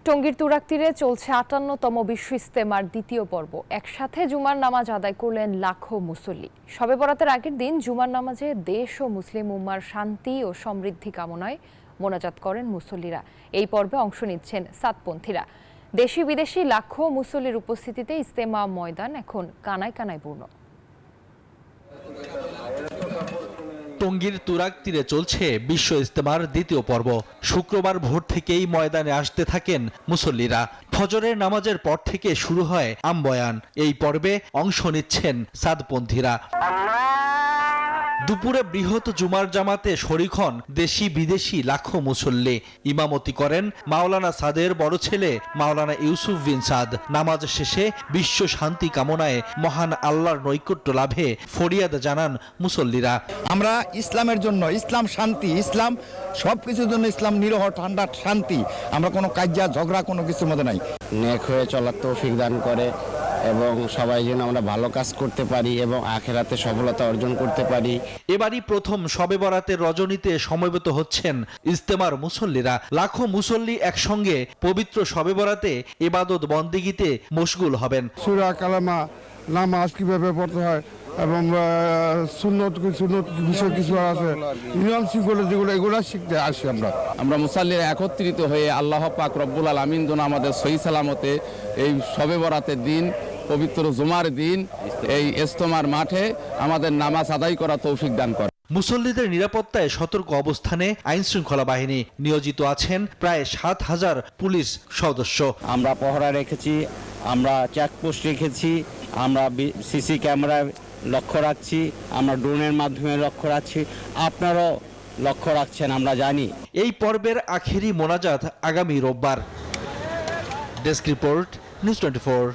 টঙ্গীর তুরাগ তীরে চলছে ৫৮তম বিশ্ব ইজতেমার দ্বিতীয় পর্ব। একসাথে জুমার নামাজ আদায় করলেন লাখো মুসল্লি। শবে বরাতের আগের দিন জুমার নামাজে দেশ ও মুসলিম উম্মার শান্তি ও সমৃদ্ধি কামনায় মোনাজাত করেন মুসল্লিরা। এই পর্বে অংশ নিচ্ছেন সাতপন্থীরা। দেশি বিদেশি লাখো মুসল্লির উপস্থিতিতে ইজতেমা ময়দান এখন কানায় কানায় পূর্ণ। টঙ্গীর তুরাগ তীরে চলছে বিশ্ব ইজতেমার দ্বিতীয় পর্ব। শুক্রবার ভোর থেকেই ময়দানে আসতে থাকেন মুসল্লিরা। ফজরের নামাজের পর থেকে শুরু হয় আমবয়ান। এই পর্বে অংশ নিচ্ছেন সাদপন্থীরা। দুপুরে বৃহৎ জুমার জামাতে শরীক হন দেশি বিদেশি লাখো মুসল্লি। ইমামতি করেন মাওলানা সাদের বড় ছেলে মাওলানা ইউসুফ বিন সাদ। নামাজ শেষে বিশ্ব শান্তি কামনায় মহান আল্লাহর নৈকট্য লাভে ফরিয়াদ জানান মুসল্লিরা। আমরা ইসলামের জন্য, ইসলাম শান্তি, ইসলাম সবকিছুর জন্য, ইসলাম নিরহ ঠান্ডা শান্তি। আমরা কোনো কাজ্যা ঝগড়া কোনো কিছুর মধ্যে নাই। নেক হয়ে চলার তৌফিক দান করে এবং সবাই যেন আমরা ভালো কাজ করতে পারি এবং আখিরাতে সফলতা অর্জন করতে পারি। এবারই প্রথম শবে বরাতের রজনীতে সমবেত হচ্ছেন ইজতেমার মুসল্লিরা। লাখো মুসল্লি একসঙ্গে পবিত্র শবে বরাতে ইবাদত বন্দেগীতে মশগুল হবেন। সূরা কালামা, নামাজ কিভাবে পড়তে হয় এবং সুন্নত বিষয় কিছু আছে, নিয়ম শৃঙ্খলা যেগুলো, এগুলো শিখতে আসি আমরা মুসাল্লিরা একত্রিত হয়ে আল্লাহ পাক রব্বুল আলামিন যেন আমাদের সহি সালামতে এই শবে বরাতের দিন, পবিত্র জুমার দিন এই ইজতেমার মাঠে আমাদের নামাজ আদায় করা তৌফিক দান করে। মুসল্লিদের নিরাপত্তায় সতর্ক অবস্থানে আইন শৃঙ্খলা বাহিনী নিয়োজিত আছেন প্রায় ৭,০০০ পুলিশ সদস্য। আমরা পহরা রেখেছি, আমরা চেকপোস্ট রেখেছি, আমরা সিসি ক্যামেরায় লক্ষ্য রাখছি, আমরা ড্রোনের মাধ্যমে লক্ষ্য রাখছি, আপনারাও লক্ষ্য রাখছেন আমরা জানি। এই পর্বের আখেরি মোনাজাত আগামী রোববার। Desk report, news 24।